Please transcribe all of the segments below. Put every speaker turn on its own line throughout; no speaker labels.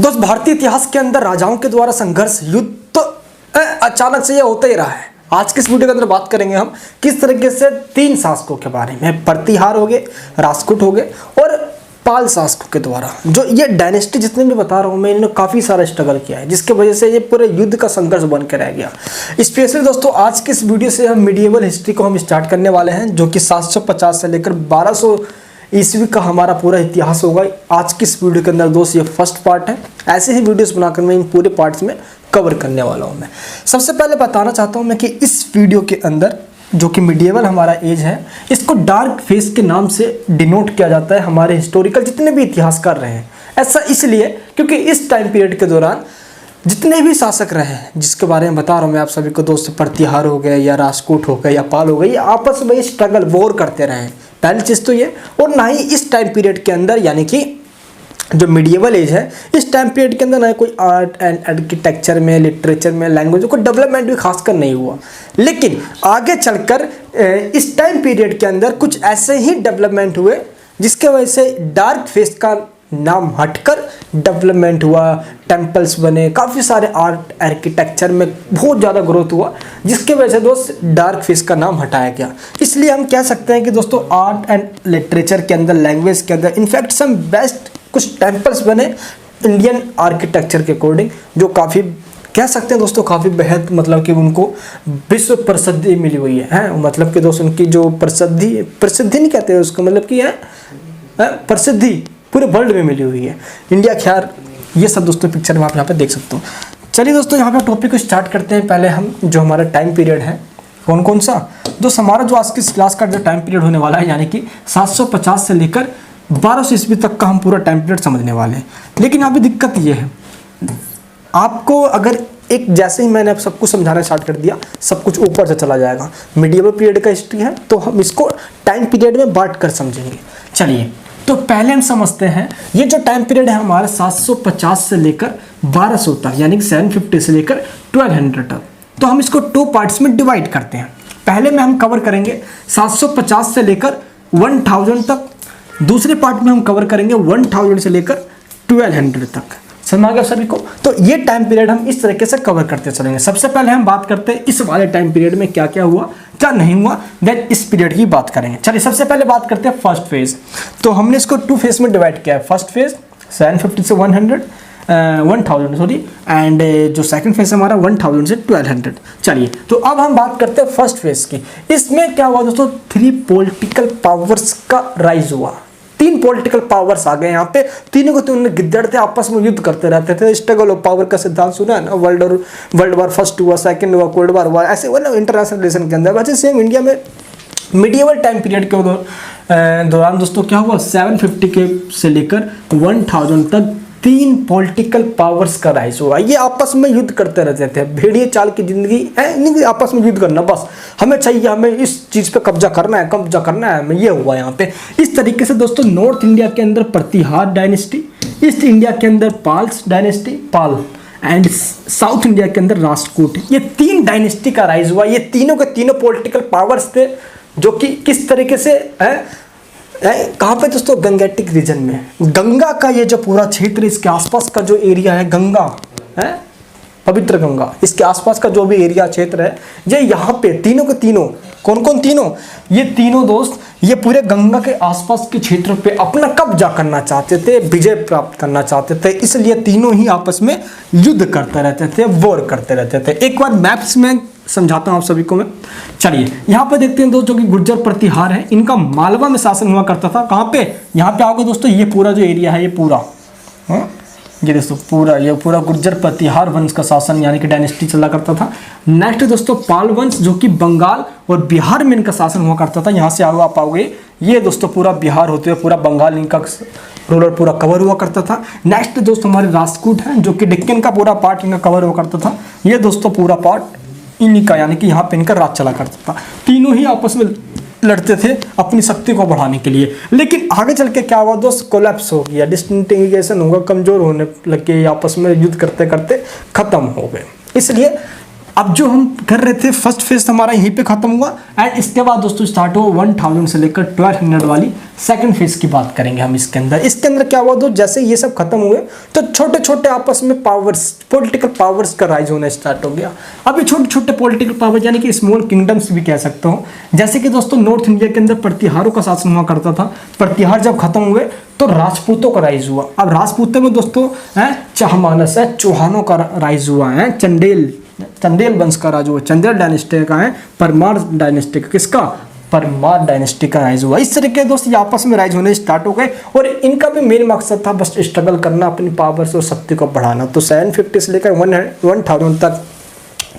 दोस्त, भारतीय इतिहास के अंदर राजाओं के द्वारा संघर्ष, युद्ध तो अचानक से ये होता ही रहा है। आज की इस वीडियो के अंदर बात करेंगे हम किस तरीके से तीन शासकों के बारे में, प्रतिहार हो गए, राष्ट्रकूट हो गए और पाल शासकों के द्वारा जो ये डायनेस्टी जितने भी बता रहा हूँ मैं, इन्होंने काफ़ी सारा स्ट्रगल किया है, जिसके वजह से ये पूरे युद्ध का संघर्ष बन के रह गया। स्पेशली दोस्तों आज की इस वीडियो से हम मिडिएवल हिस्ट्री को हम स्टार्ट करने वाले हैं, जो कि 750 से लेकर 1200 ईस्वी का हमारा पूरा इतिहास होगा। आज की इस वीडियो के अंदर दोस्त ये फर्स्ट पार्ट है। ऐसे ही वीडियोस बनाकर मैं इन पूरे पार्ट्स में कवर करने वाला हूँ। मैं सबसे पहले बताना चाहता हूँ मैं कि इस वीडियो के अंदर जो कि मिडिएवल हमारा एज है, इसको डार्क फेज के नाम से डिनोट किया जाता है हमारे हिस्टोरिकल जितने भी इतिहासकार रहे हैं। ऐसा इसलिए क्योंकि इस टाइम पीरियड के दौरान जितने भी शासक रहे हैं, जिसके बारे में बता रहा हूँ मैं आप सभी को दोस्त, प्रतिहार हो गए या राष्ट्रकूट हो गए या पाल हो गए, ये आपस में स्ट्रगल वॉर करते रहे हैं। पहली चीज़ तो ये, और ना ही इस टाइम पीरियड के अंदर यानी कि जो मिडिएवल एज है, इस टाइम पीरियड के अंदर ना कोई आर्ट एंड आर्किटेक्चर में, लिटरेचर में, लैंग्वेज कोई डेवलपमेंट भी खासकर नहीं हुआ। लेकिन आगे चलकर इस टाइम पीरियड के अंदर कुछ ऐसे ही डेवलपमेंट हुए जिसके वजह से डार्क फेज का नाम हटकर डेवलपमेंट हुआ, टेम्पल्स बने, काफ़ी सारे आर्ट आर्किटेक्चर में बहुत ज़्यादा ग्रोथ हुआ, जिसके वजह से दोस्त डार्क फेज का नाम हटाया गया। इसलिए हम कह सकते हैं कि दोस्तों आर्ट एंड लिटरेचर के अंदर, लैंग्वेज के अंदर इनफैक्ट सम बेस्ट कुछ टेम्पल्स बने इंडियन आर्किटेक्चर के अकॉर्डिंग, जो काफ़ी कह सकते हैं दोस्तों काफ़ी बेहद, मतलब कि उनको विश्व प्रसिद्धि मिली हुई है। मतलब कि दोस्त उनकी जो प्रसिद्धि नहीं कहते हैं उसको, मतलब कि है प्रसिद्धि पूरे वर्ल्ड में मिली हुई है। इंडिया, खैर ये सब दोस्तों पिक्चर में आप यहाँ पे देख सकते हो। चलिए दोस्तों यहाँ पे टॉपिक को स्टार्ट करते हैं। पहले हम जो हमारा टाइम पीरियड है कौन कौन सा, हमारा जो आज की क्लास का जो टाइम पीरियड होने वाला है, यानी कि 750 से लेकर 1200 ईस्वी तक का हम पूरा टाइम पीरियड समझने वाले हैं। लेकिन यहाँ पे दिक्कत ये है, आपको अगर एक जैसे ही मैंने अब सब कुछ समझाना स्टार्ट कर दिया, सब कुछ ऊपर से चला जाएगा। मिडिएवल पीरियड का हिस्ट्री है तो हम इसको टाइम पीरियड में बांट कर समझेंगे। चलिए तो पहले हम समझते हैं ये जो टाइम पीरियड है हमारा 750 से लेकर 1200 तक, यानी कि 750 से लेकर 1200 तक। तो हम इसको 2 पार्ट्स में डिवाइड करते हैं। पहले में हम कवर करेंगे 750 से लेकर 1000 तक, दूसरे पार्ट में हम कवर करेंगे 1000 से लेकर 1200 तक। समझ आ गया सभी को? तो ये टाइम पीरियड हम इस तरीके से कवर करते चलेंगे। सबसे पहले हम बात करते हैं इस वाले टाइम पीरियड में क्या क्या हुआ, क्या नहीं हुआ, देन इस पीरियड की बात करेंगे। चलिए सबसे पहले बात करते हैं फर्स्ट फेज। तो हमने इसको 2 फेज में डिवाइड किया है। फर्स्ट फेज 750 से 1000 सॉरी, एंड जो सेकंड फेज हमारा 1000 से 1200। चलिए तो अब हम बात करते हैं फर्स्ट फेज की। इसमें क्या हुआ दोस्तों, 3 पॉलिटिकल पावर्स का राइज हुआ। 3 पॉलिटिकल पावर्स आ गए यहाँ पे। तीनों को तीनों गिद्दड़ थे, आपस में युद्ध करते रहते थे। स्ट्रगल ऑफ पावर का सिद्धांत सुना है ना, वर्ल्ड वार फर्स्ट हुआ, सेकंड हुआ, कोल्ड वार हुआ, ऐसे हुआ ना इंटरनेशनल रिलेशन के अंदर। वैसे सेम इंडिया में मिडिएवल टाइम पीरियड के दौरान दोस्तों क्या हुआ, 750 के से लेकर 1000 तक 3 पॉलिटिकल पावर्स का राइज हुआ। ये आपस में युद्ध करते रहते थे। भेड़िए चाल की जिंदगी है, नहीं आपस में युद्ध करना, बस हमें चाहिए, हमें इस चीज़ पे कब्जा करना है, हमें ये हुआ यहाँ पे। इस तरीके से दोस्तों नॉर्थ इंडिया के अंदर प्रतिहार डायनेस्टी, ईस्ट इंडिया के अंदर Pals dynasty, Pala, and South India के अंदर राष्ट्रकूट, ये 3 डायनेस्टी का राइज हुआ। ये तीनों के तीनों पॉलिटिकल पावर्स थे जो कि किस तरीके से है, कहाँ पे दोस्तों, गंगेटिक रीजन में। गंगा का ये जो पूरा क्षेत्र, इसके आसपास का जो एरिया है, गंगा है, पवित्र गंगा, इसके आसपास का जो भी एरिया क्षेत्र है, ये यहाँ पे तीनों के तीनों, कौन कौन तीनों, ये तीनों दोस्त ये पूरे गंगा के आसपास के क्षेत्र पे अपना कब्जा करना चाहते थे, विजय प्राप्त करना चाहते थे। इसलिए तीनों ही आपस में युद्ध करते रहते थे, वॉर करते रहते थे। एक बार मैप्स में समझाता हूँ आप सभी को मैं। चलिए यहाँ पे देखते हैं दोस्तों कि गुर्जर प्रतिहार है, इनका मालवा में शासन हुआ करता था। कहाँ पे, यहाँ पे आओगे दोस्तों, ये पूरा जो एरिया है, ये पूरा ये दोस्तों पूरा गुर्जर प्रतिहार वंश का शासन यानी कि डायनेस्टी चला करता था। नेक्स्ट दोस्तों पाल वंश, जो कि बंगाल और बिहार में इनका शासन हुआ करता था। यहाँ से आगे आप आओगे, ये दोस्तों पूरा बिहार होते हुए पूरा बंगाल इनका रूरल पूरा कवर हुआ करता था। नेक्स्ट दोस्त हमारे राष्ट्रकूट हैं, जो कि डेक्कन का पूरा पार्ट इनका कवर हुआ करता था। ये दोस्तों पूरा पार्ट इन्हीं का, यानी कि यहाँ पे इनका राज चला करता था। तीनों ही आपस में लड़ते थे अपनी शक्ति को बढ़ाने के लिए। लेकिन आगे चल के क्या हुआ दोस्त, कोलैप्स हो गया, डिसइंटीग्रेशन होगा, कमजोर होने लग के आपस में युद्ध करते करते खत्म हो गए। इसलिए अब जो हम कर रहे थे फर्स्ट फेज हमारा यहीं पे खत्म हुआ एंड इसके बाद दोस्तों स्टार्ट हुआ 1000 से लेकर 1200 वाली सेकंड फेज की बात करेंगे हम। इसके अंदर क्या हुआ दोस्त, जैसे ये सब खत्म हुए तो छोटे छोटे आपस में पावर्स, पॉलिटिकल पावर्स का राइज होना स्टार्ट हो गया। अब ये छोटे छोटे पॉलिटिकल पावर यानी कि स्मॉल किंगडम्स भी कह सकते हो, जैसे कि दोस्तों नॉर्थ इंडिया के अंदर प्रतिहारों का शासन हुआ करता था। प्रतिहार जब खत्म हुए तो राजपूतों का राइज हुआ। अब राजपूतों में दोस्तों चाहमानस है, चौहानों का राइज हुआ है, चंदेल वंश का राज हुआ, चंदेल डायनेस्टी का है, परमार डायनेस्टी का, किसका, परमार डायनेस्टी का राइज हुआ। इस तरीके दोस्त ये आपस में राइज होने स्टार्ट हो गए और इनका भी मेन मकसद था बस स्ट्रगल करना, अपनी पावर्स और शक्ति को बढ़ाना। तो 750 से लेकर 1000 तक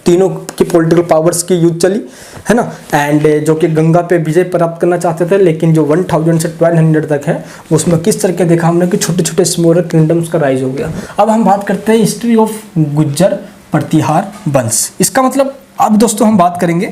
तीनों की पॉलिटिकल पावर्स की युद्ध चली, है ना। एंड जो कि गंगा पे विजय प्राप्त करना चाहते थे, लेकिन जो 1000 से 1200 तक है उसमें किस तरह के देखा हमने कि छोटे छोटे स्मॉलर किंगडम्स का राइज हो गया। अब हम बात करते हैं हिस्ट्री ऑफ गुज्जर प्रतिहार वंश। इसका मतलब अब दोस्तों हम बात करेंगे,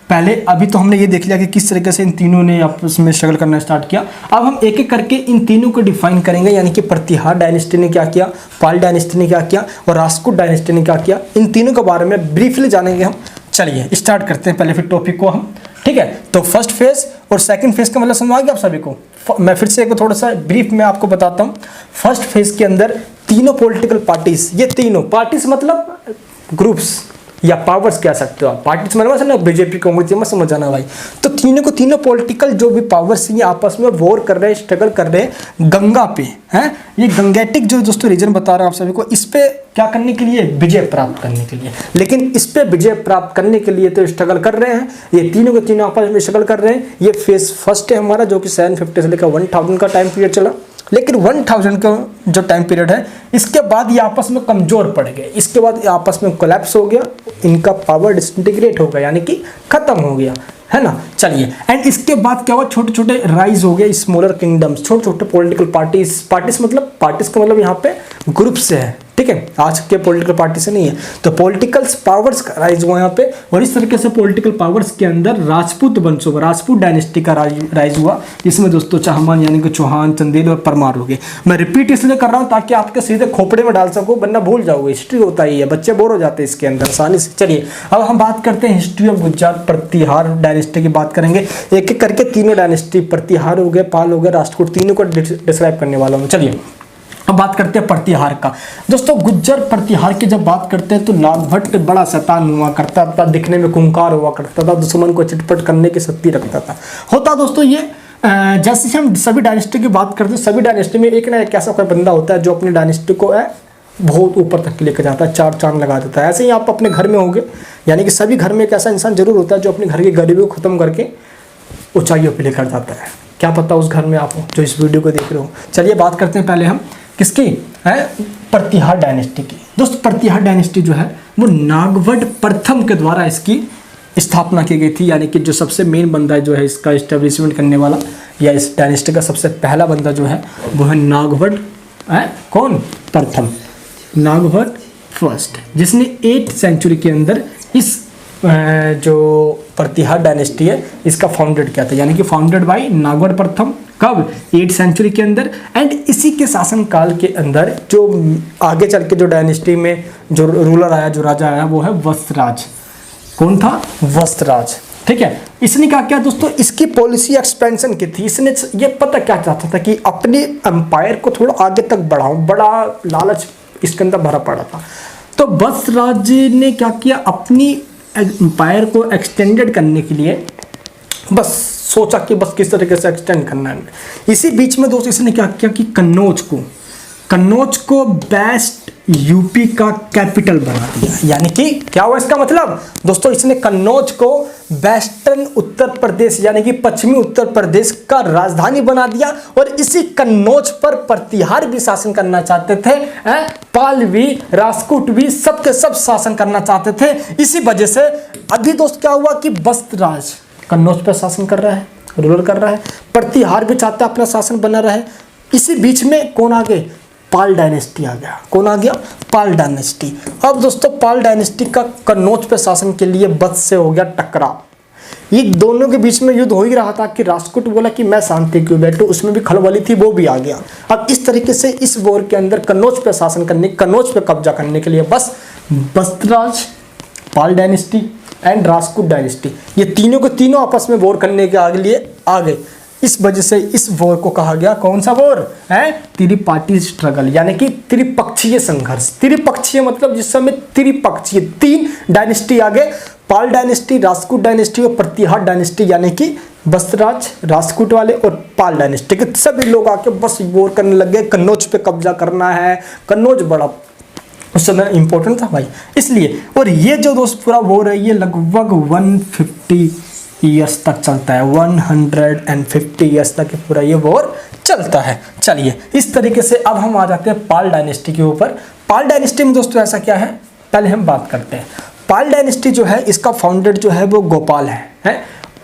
पहले अभी तो हमने ये देख लिया कि किस तरीके से इन तीनों ने आपस में स्ट्रगल करना स्टार्ट किया। अब हम एक एक करके इन तीनों को डिफाइन करेंगे, यानी कि प्रतिहार डायनेस्टी ने क्या किया, पाल डायनेस्टी ने क्या किया और राजपूत डायनेस्टी ने क्या किया, इन तीनों के बारे में ब्रीफली जानेंगे हम। चलिए स्टार्ट करते हैं पहले फिर टॉपिक को हम, ठीक है। तो फर्स्ट फेज और सेकंड फेज का मतलब समझ आ गया आप सभी को। मैं फिर से एक थोड़ा सा ब्रीफ में आपको बताता हूँ। फर्स्ट फेज के अंदर तीनों पॉलिटिकल पार्टीज, ये तीनों पार्टीज मतलब ग्रुप्स या पावर्स कह सकते हो आप, पार्टीज मतलब ना बीजेपी कांग्रेस मत समझ आना भाई। तो तीनों पॉलिटिकल जो भी पावर्स ये आपस में वॉर कर रहे हैं, स्ट्रगल कर रहे हैं गंगा पे, हैं। ये गंगेटिक जो दोस्तों रीजन बता रहा हूं आप सभी को, इस पे क्या करने के लिए, विजय प्राप्त करने के लिए। लेकिन इस पे विजय प्राप्त करने के लिए तो स्ट्रगल कर रहे हैं, ये तीनों के तीनों आपस में स्ट्रगल कर रहे हैं। ये फेज फर्स्ट है हमारा, जो कि 750 से लेकर 1000 का टाइम पीरियड चला। लेकिन 1000 का जो टाइम पीरियड है इसके बाद ये आपस में कमजोर पड़ गए, इसके बाद ये आपस में कोलैप्स हो गया, इनका पावर डिसइंटीग्रेट हो गया, यानी कि खत्म हो गया, है ना। चलिए एंड इसके बाद क्या हुआ, छोटे छोटे राइज हो गए स्मॉलर किंगडम्स, छोटे छोटे पॉलिटिकल पार्टीज मतलब पार्टीज का मतलब यहाँ पे ग्रुप से है, ठीक है, आज के पॉलिटिकल पार्टी से नहीं है। तो पॉलिटिकल पावर्स का राइज हुआ यहाँ पे, और इस तरीके से पॉलिटिकल पावर्स के अंदर राजपूत वंशों का, राजपूत डायनेस्टी का राइज हुआ। इसमें दोस्तों चाहमान यानी कि चौहान, चंदेल और परमार हो गए। मैं रिपीट इसलिए कर रहा हूँ ताकि आपके सीधे खोपड़े में डाल सको, वरना भूल जाओगे। हिस्ट्री होता ही है, बच्चे बोर हो जाते हैं इसके अंदर आसानी से। चलिए अब हम बात करते हैं history of Gujjar Pratihar dynasty की बात करेंगे, एक एक करके तीनों डायनेस्टी, प्रतिहार हो गए, पाल हो गए, राष्ट्रकूट, तीनों को डिस्क्राइब करने वाला हूँ। चलिए अब बात करते हैं प्रतिहार का। दोस्तों गुज्जर प्रतिहार की जब बात करते हैं तो नागभट्ट बड़ा शैतान हुआ करता था, दिखने में खूंखार हुआ करता था, दुश्मन को चिटपट करने की शक्ति रखता था। होता दोस्तों ये जैसे हम सभी डायनेस्टी की बात करते हैं, सभी डायनेस्टी में एक ना एक ऐसा कोई बंदा होता है जो अपनी डायनेस्टी को बहुत ऊपर तक लेकर जाता है, चार चांद लगा देता है। ऐसे ही आप अपने घर में होंगे, यानी कि सभी घर में एक ऐसा इंसान जरूर होता है जो अपने घर की गरीबी को खत्म करके ऊंचाइयों पर लेकर जाता है। क्या पता उस घर में आप हो जो इस वीडियो को देख रहे हो। चलिए बात करते हैं पहले हम किसकी है, प्रतिहार डायनेस्टी की। दोस्त प्रतिहार डायनेस्टी जो है वो नागवट प्रथम के द्वारा इसकी स्थापना की गई थी, यानी कि जो सबसे मेन बंदा जो है इसका एस्टेब्लिशमेंट करने वाला या इस डायनेस्टी का सबसे पहला बंदा जो है वो है नागवट कौन, प्रथम, नागवट फर्स्ट, जिसने 8th सेंचुरी के अंदर इस जो प्रतिहार डायनेस्टी है इसका फाउंडेड किया था, यानी कि फाउंडेड बाय नागवट प्रथम। कब, 8th सेंचुरी के अंदर। एंड इसी के शासनकाल के अंदर जो आगे चल के जो डायनेस्टी में जो रूलर आया, जो राजा आया, वो है वत्सराज। कौन था, वत्सराज, ठीक है। इसने क्या किया दोस्तों, इसकी पॉलिसी एक्सपेंशन की थी। इसने ये पता क्या चाहता था कि अपने एम्पायर को थोड़ा आगे तक बढ़ाऊं, बड़ा लालच इसके अंदर भरा पड़ा था। तो वत्सराज ने क्या किया, अपनी एम्पायर को एक्सटेंडेड करने के लिए बस सोचा कि बस किस तरीके से एक्सटेंड करना है। इसी बीच में दोस्त इसने क्या किया कि कन्नौज को बेस्ट यूपी का कैपिटल बना दिया। यानी कि क्या हुआ इसका मतलब दोस्तों, इसने कन्नौज को वेस्टर्न उत्तर प्रदेश यानी कि पश्चिमी उत्तर प्रदेश का राजधानी बना दिया। और इसी कन्नौज पर प्रतिहार भी शासन करना चाहते थे, पाल भी, राजपूत भी, सबके सब शासन करना चाहते थे। इसी वजह से अभी दोस्त क्या हुआ कि वत्सराज कन्नौज पर शासन कर रहा है, रूल कर रहा है, प्रतिहार भी चाहता है अपना शासन बना रहे। इसी बीच में कौन आ गए, पाल डायनेस्टी आ गया। कौन आ गया, पाल डायनेस्टी। अब दोस्तों पाल डायनेस्टी का कन्नौज पे शासन के लिए वत्स से हो गया टकराव। ये दोनों के बीच में युद्ध हो ही रहा था कि राष्ट्रकूट बोला कि मैं शांति क्यों बैठूं, उसमें भी खलबली थी, वो भी आ गया। अब इस तरीके से इस वॉर के अंदर कन्नौज पे शासन करने, कन्नौज पे कब्जा करने के लिए बस वत्सराज पाल डायनेस्टी एंड राजपूत डायनेस्टी, ये तीनों के तीनों आपस में वॉर करने के लिए आ गए। इस वजह से इस वॉर को कहा गया, कौन सा वॉर है? त्रिपाठी स्ट्रगल, यानी कि त्रिपक्षीय संघर्ष। त्रिपक्षीय मतलब जिस समय त्रिपक्षीय तीन डायनेस्टी आ गए, पाल डायनेस्टी, राजपूत डायनेस्टी और प्रतिहार डायनेस्टी, यानी कि बस्तराज, राजपूत वाले और पाल डायनेस्टी के सभी लोग आके बस वॉर करने लग गए। कन्नौज पे कब्जा करना है। कन्नौज बड़ा उस समय इंपॉर्टेंट था भाई, इसलिए। और ये जो दोस्त पूरा वॉर है ये लगभग 150 ईयर्स तक चलता है। 150 ईयर्स तक पूरा ये वॉर चलता है। चलिए, इस तरीके से अब हम आ जाते हैं पाल डायनेस्टी के ऊपर। पाल डायनेस्टी में दोस्तों ऐसा क्या है, पहले हम बात करते हैं। पाल डायनेस्टी जो है, इसका फाउंडर जो है वो गोपाल है।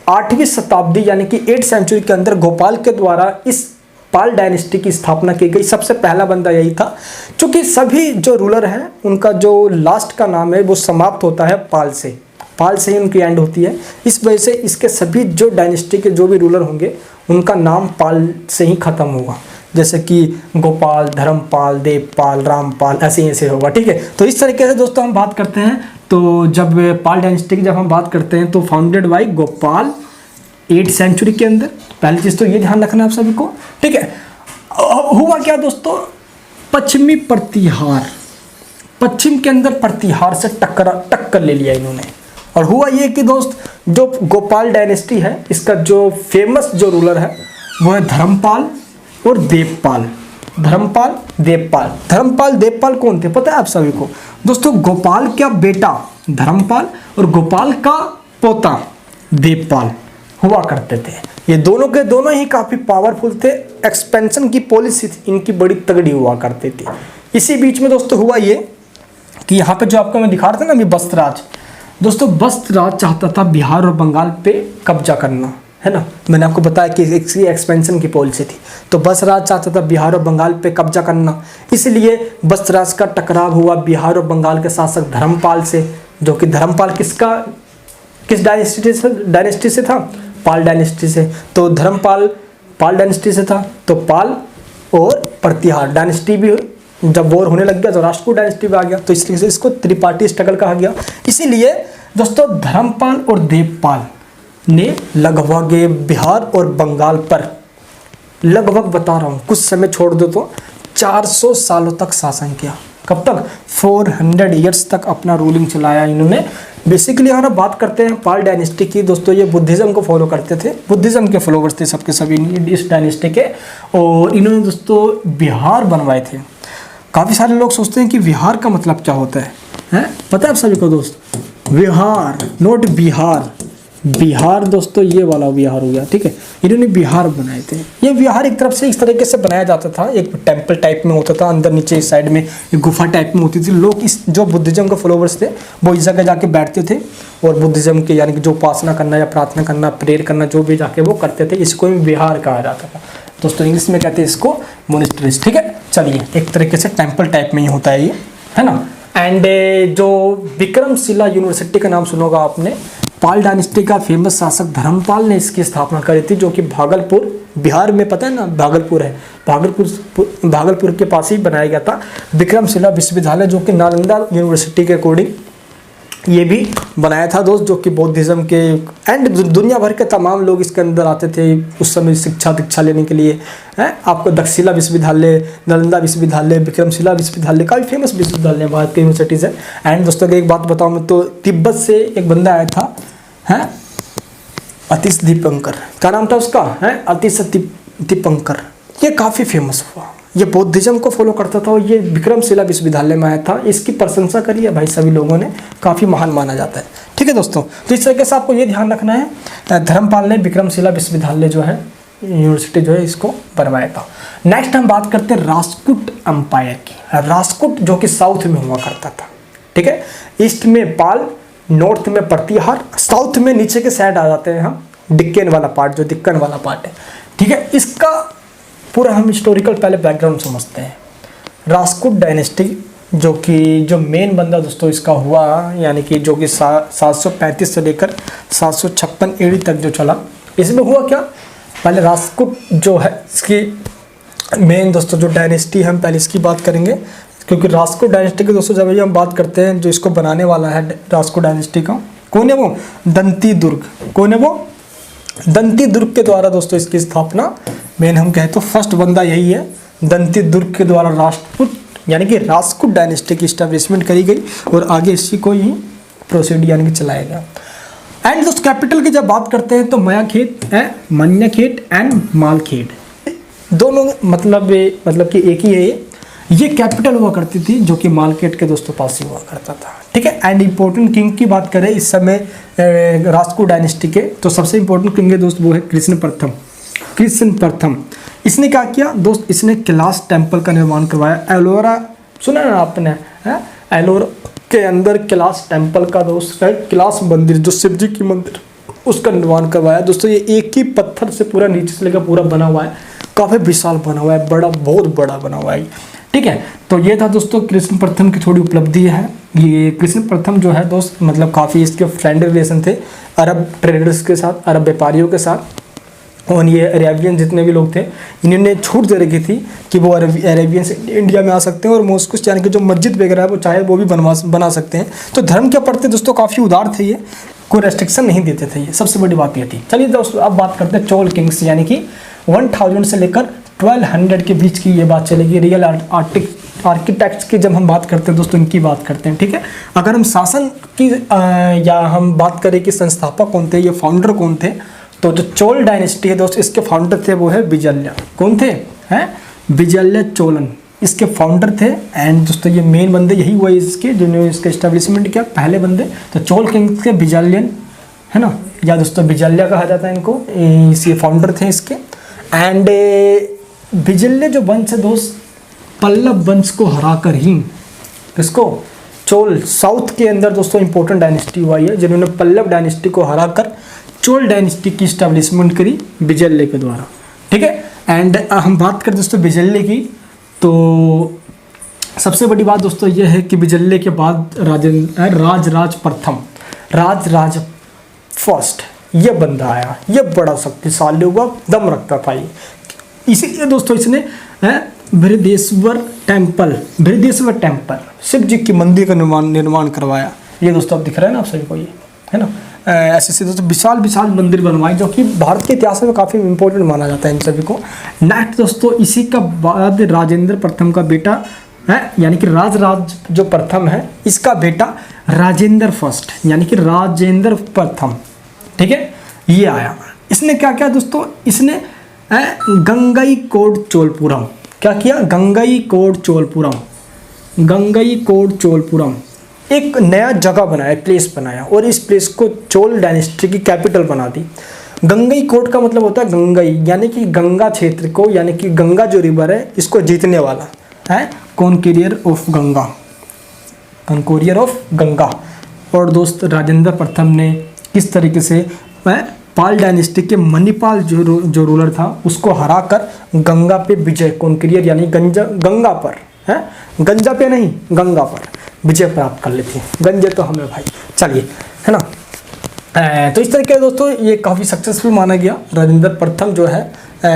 8वीं शताब्दी यानी कि 8th सेंचुरी के अंदर गोपाल के द्वारा इस पाल डायनेस्टी की स्थापना की गई। सबसे पहला बंदा यही था, क्योंकि सभी जो रूलर हैं उनका जो लास्ट का नाम है वो समाप्त होता है पाल से। पाल से ही उनकी एंड होती है। इस वजह से इसके सभी जो डायनेस्टी के जो भी रूलर होंगे उनका नाम पाल से ही खत्म होगा। जैसे कि गोपाल, धर्मपाल, देवपाल, रामपाल, ऐसे ऐसे होगा। ठीक है, तो इस तरीके से दोस्तों हम बात करते हैं। तो जब पाल डायनेस्टी की जब हम बात करते हैं तो founded by Gopal 8th century के अंदर। पहली चीज़ तो ये ध्यान रखना है आप सभी को। ठीक है, हुआ क्या दोस्तों, पश्चिमी प्रतिहार, पश्चिम के अंदर प्रतिहार से टक्कर ले लिया इन्होंने। और हुआ ये कि दोस्त जो गोपाल डायनेस्टी है इसका जो फेमस जो रूलर है वो है धर्मपाल और देवपाल। धर्मपाल, देवपाल। धर्मपाल, देवपाल कौन थे पता है आप सभी को? दोस्तों गोपाल का बेटा धर्मपाल और गोपाल का पोता देवपाल हुआ करते थे। ये दोनों के दोनों ही काफ़ी पावरफुल थे। एक्सपेंशन की पॉलिसी इनकी बड़ी तगड़ी हुआ करती थी। इसी बीच में दोस्तों हुआ ये कि यहाँ पे जो आपको मैं दिखा रहा था ना अभी, बस्तराज। दोस्तों बस्तराज चाहता था बिहार और बंगाल पे कब्जा करना, है ना। मैंने आपको बताया कि इसकी एक्सपेंशन की पॉलिसी थी। तो बस्तराज चाहता था बिहार और बंगाल पे कब्जा करना, इसलिए बस्तराज का टकराव हुआ बिहार और बंगाल के शासक धर्मपाल से। जो कि धर्मपाल किस डायनेस्टी से था? पाल डायनेस्टी से। तो धर्मपाल पाल डायनेस्टी से था, तो पाल और प्रतिहार डायनेस्टी भी जब वॉर होने लग गया तो राजपूत डायनेस्टी भी आ गया। तो इस तरीके से इसको त्रिपाठी स्ट्रगल कहा गया। इसीलिए दोस्तों धर्मपाल और देवपाल ने लगभग बिहार और बंगाल पर लगभग बता रहा हूँ कुछ समय छोड़ दो तो 400 सालों तक शासन किया। कब तक? 400 ईयर्स तक अपना रूलिंग चलाया इन्होंने। बेसिकली अगर आप बात करते हैं पाल डायनेस्टी की दोस्तों, ये बुद्धिज़्म को फॉलो करते थे। बुद्धिज़्म के फॉलोवर्स थे सबके सभी इस डायनेस्टी के। और इन्होंने दोस्तों बिहार बनवाए थे। काफ़ी सारे लोग सोचते हैं कि बिहार का मतलब क्या होता है? पता है आप सभी को दोस्त? बिहार, नॉट बिहार। बिहार दोस्तों ये वाला बिहार हो गया। ठीक है, इन्होंने बिहार बनाए थे। ये बिहार एक तरफ से इस तरीके से बनाया जाता था, एक टेम्पल टाइप में होता था, अंदर नीचे इस साइड में एक गुफा टाइप में होती थी। लोग इस जो बुद्धिज़्म के फॉलोवर्स थे वो इस जगह जाके बैठते थे और बुद्धिज़्म के यानी कि जो उपासना करना या प्रार्थना करना, प्रेयर करना, जो भी जाके वो करते थे। इसको भी बिहार कहा जाता था दोस्तों। इंग्लिश में कहते हैं इसको मोनेस्ट्रीज। ठीक है, चलिए, एक तरीके से टेम्पल टाइप में ही होता है ये, है ना। एंड जो विक्रमशिला यूनिवर्सिटी का नाम सुना होगा आपने, पाल डायनेस्टी का फेमस शासक धर्मपाल ने इसकी स्थापना करी थी, जो कि भागलपुर, बिहार में पता है ना भागलपुर है, भागलपुर के पास ही बनाया गया था विक्रमशिला विश्वविद्यालय, जो कि नालंदा यूनिवर्सिटी के अकॉर्डिंग ये भी बनाया था दोस्त। जो कि बौद्धिज्म के एंड दुनिया भर के तमाम लोग इसके अंदर आते थे उस समय शिक्षा दीक्षा लेने के लिए। आपको तक्षशिला विश्वविद्यालय, नालंदा विश्वविद्यालय, विक्रमशिला विश्वविद्यालय, काफ़ी फेमस विश्वविद्यालय भारत के यूनिवर्सिटीज़ है। एंड दोस्तों एक बात बताऊँ मैं, तो तिब्बत से एक बंदा आया था, हैं अतीश दीपंकर, क्या नाम था उसका? है अतीश दीपंकर। ये काफ़ी फेमस हुआ, ये बौद्धिज्म को फॉलो करता था और ये विक्रमशिला विश्वविद्यालय में आया था। इसकी प्रशंसा करी है भाई सभी लोगों ने, काफ़ी महान माना जाता है। ठीक है दोस्तों, तो इस तरीके से आपको ये ध्यान रखना है, धर्मपाल ने विक्रमशिला विश्वविद्यालय जो है यूनिवर्सिटी जो है इसको बनवाया था। नेक्स्ट हम बात करते हैं राजपूत एम्पायर की। राजपूत जो कि साउथ में हुआ करता था। ठीक है, ईस्ट में पाल, नॉर्थ में प्रतिहार, साउथ में नीचे के साइड आ जाते हैं हम डिक्कन वाला पार्ट, जो दिक्कन वाला पार्ट है। ठीक है, इसका पूरा हम हिस्टोरिकल पहले बैकग्राउंड समझते हैं। राजपूत डायनेस्टी जो मेन बंदा दोस्तों इसका हुआ, यानी कि जो कि 735 से लेकर 756 ईडी तक जो चला। इसमें हुआ क्या, पहले राजपूत जो है इसकी मेन दोस्तों जो डायनेस्टी, हम पहले इसकी बात करेंगे क्योंकि रास्को डायनेस्टी की दोस्तों जब भी हम बात करते हैं, जो इसको बनाने वाला है रास्को डायनेस्टी का, कौन है वो? दंती दुर्ग। कौन है वो? दंती दुर्ग के द्वारा दोस्तों इसकी स्थापना, मेन हम कहें तो फर्स्ट बंदा यही है, दंती दुर्ग के द्वारा राष्ट्रकूट यानी कि राष्ट्रकूट डायनेस्टी की स्टैब्लिशमेंट करी गई और आगे इसी को ही प्रोसीड यानी कि चलाया गया। एंड दोस्त कैपिटल की जब बात करते हैं तो मन्याखेट एंड मालखेड दोनों मतलब कि एक ही है ये कैपिटल हुआ करती थी, जो कि मालखेड के दोस्तों पास ही हुआ करता था। ठीक है। एंड इंपॉर्टेंट किंग की बात करें इस समय राष्ट्रकूट डायनेस्टी के, तो सबसे इंपॉर्टेंट किंग है दोस्त वो है कृष्ण प्रथम। इसने क्या किया दोस्त? इसने कैलाश टेम्पल का निर्माण करवाया। एलोरा सुना ना आपने? एलोरा के अंदर कैलाश टेम्पल का दोस्त है, कैलाश मंदिर जो शिव जी की मंदिर, उसका निर्माण करवाया। दोस्तों ये एक ही पत्थर से पूरा नीचे से लेकर पूरा बना हुआ है, काफ़ी विशाल बना हुआ है, बहुत बड़ा बना हुआ है। ठीक है। तो ये था दोस्तों कृष्ण प्रथम की थोड़ी उपलब्धि है। ये कृष्ण प्रथम जो है दोस्त मतलब काफ़ी इसके फ्रेंड रिलेशन थे अरब ट्रेडर्स के साथ, अरब व्यापारियों के साथ। और ये अरेबियन जितने भी लोग थे इन्होंने छूट दे रखी थी कि वो अरेबियन से इंडिया में आ सकते हैं और मॉस्को यानी कि जो मस्जिद वगैरह है वो चाहे वो भी बना सकते हैं। तो धर्म के प्रति दोस्तों काफ़ी उदार थे, ये कोई रेस्ट्रिक्शन नहीं देते थे, ये सबसे बड़ी बात ये थी। चलिए दोस्तों अब बात करते हैं चोल किंग्स यानी कि 1000 से लेकर 1200 के बीच की ये बात चलेगी। रियल आर्किटेक्ट्स की जब हम बात करते हैं दोस्तों इनकी बात करते हैं। ठीक है। अगर हम शासन की या हम बात करें कि संस्थापक कौन थे, ये फाउंडर कौन थे, तो जो चोल डायनेस्टी है दोस्त इसके फाउंडर थे वो है विजयल्या। कौन थे? विजयल्या चोलन इसके फाउंडर थे। एंड दोस्तों ये मेन बंदे यही हुए इसके जिन्होंने इसके एस्टेब्लिशमेंट किया, पहले बंदे। तो चोल किंग्स के विजयलियन है ना, या दोस्तों विजयल्या कहा जाता है इनको, ये फाउंडर थे इसके। एंड विजयल्या जो वंश है दोस्त पल्लव वंश को हराकर ही इसको चोल साउथ के अंदर दोस्तों इंपॉर्टेंट डायनेस्टी हुआ है जिन्होंने पल्लव डायनेस्टी को हराकर चोल डायनेस्टी की स्टैब्लिशमेंट करी विजयल्या के द्वारा। ठीक है। एंड हम बात करें दोस्तों विजयल्या की, तो सबसे बड़ी बात दोस्तों यह है कि विजयल्या के बाद राजराज फर्स्ट ये बंदा आया, ये बड़ा शक्तिशाली हुआ, दम रखता था ये। इसीलिए दोस्तों इसने बृहदेश्वर टेम्पल शिव जी की मंदिर का निर्माण करवाया। ये दोस्तों अब दिख रहा है ना आप सभी को, ये है ना, ऐसे दोस्तों विशाल मंदिर बनवाए जो कि भारत के इतिहास में काफ़ी इंपॉर्टेंट माना जाता है इन सभी को। नेक्स्ट दोस्तों इसी का बाद राजेंद्र प्रथम का बेटा है यानी कि राज जो प्रथम है इसका बेटा राजेंद्र फर्स्ट यानी कि राजेंद्र प्रथम। ठीक है। ये आया, इसने क्या किया दोस्तों? इसने गंगईकोंड चोलपुरम क्या किया? गंगईकोंड चोलपुरम एक नया जगह बनाया, प्लेस बनाया और इस प्लेस को चोल डायनेस्टी की कैपिटल बना दी। गंगईकोंड का मतलब होता है गंगई यानी कि गंगा क्षेत्र को, यानी कि गंगा जो रिवर है इसको जीतने वाला है, कॉन्क्रीयर ऑफ गंगा। और दोस्त राजेंद्र प्रथम ने किस तरीके से पाल डायनेस्टी के मणिपाल जो रूलर था उसको हराकर गंगा पे विजय, कॉन्क्रीयर यानी गंगा पर है, गंजा पे नहीं गंगा पर विजय प्राप्त कर लेती है। गंजे तो हमें भाई, चलिए है ना। तो इस तरीके दोस्तों ये काफ़ी सक्सेसफुल माना गया राजेंद्र प्रथम जो है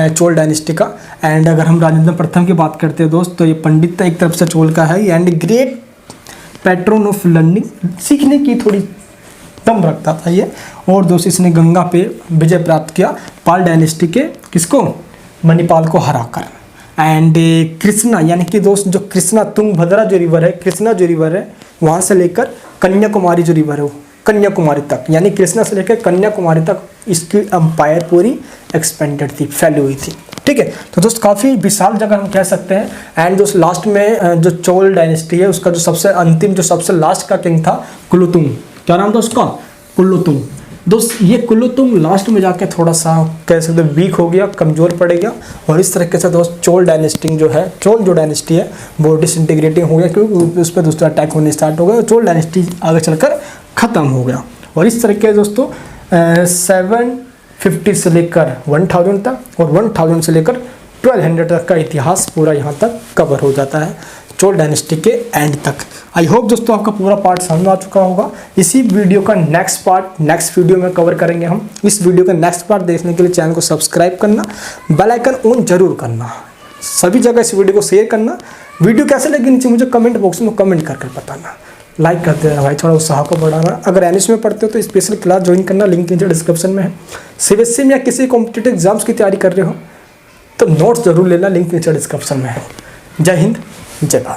चोल डायनेस्टी का। एंड अगर हम राजेंद्र प्रथम की बात करते हैं दोस्त तो ये पंडित एक तरफ से चोल का है and great pattern of learning, सीखने की थोड़ी दम रखता था ये। और दोस्त इसने गंगा पे विजय प्राप्त किया पाल डायनेस्टी के किसको? मणिपाल को हराकर। एंड कृष्णा यानी कि दोस्त जो कृष्णा तुंगभद्रा जो रिवर है वहाँ से लेकर कन्याकुमारी जो रिवर है वो कन्याकुमारी तक, यानी कृष्णा से लेकर कन्याकुमारी तक इसकी एम्पायर पूरी एक्सपेंडेड थी, फैली हुई थी। ठीक है। तो दोस्त काफ़ी विशाल जगह हम कह सकते हैं। एंड दोस्त लास्ट में जो चोल डायनेस्टी है उसका जो सबसे अंतिम जो सबसे लास्ट का किंग था कुलोतुंग, क्या नाम था उसका? कुलोतुंग। दोस्त ये कुलोतुंग लास्ट में जाके थोड़ा सा कह सकते वीक हो गया, कमज़ोर पड़ गया और इस तरीके से दोस्त चोल डायनेस्टी जो है, चोल जो डायनेस्टी है वो डिसइंटीग्रेटिंग हो गया क्योंकि उस पर दूसरा अटैक होने स्टार्ट हो गया और चोल डायनेस्टी आगे चलकर ख़त्म हो गया। और इस तरीके से दोस्तों 750 से लेकर 1000 तक और 1000 से लेकर 1200 तक का इतिहास पूरा यहाँ तक कवर हो जाता है चोल डायनेस्टी के एंड तक। आई होप दोस्तों आपका पूरा पार्ट समझ में आ चुका होगा। इसी वीडियो का नेक्स्ट वीडियो में कवर करेंगे हम। इस वीडियो का नेक्स्ट पार्ट देखने के लिए चैनल को सब्सक्राइब करना, बेल आइकन ऑन जरूर करना, सभी जगह इस वीडियो को शेयर करना वीडियो कैसे लगी नीचे मुझे कमेंट बॉक्स में कमेंट कर बताना। लाइक कर देना भाई, थोड़ा उत्साह को बढ़ाना। अगर एनएस में पढ़ते हो तो स्पेशल क्लास ज्वाइन करना, लिंक नीचे डिस्क्रिप्शन में है। सीबीएसई में या किसी कॉम्पिटिटिव एग्जाम्स की तैयारी कर रहे हो तो नोट्स जरूर लेना, लिंक नीचे डिस्क्रिप्शन में है। जय हिंद, जय भारत।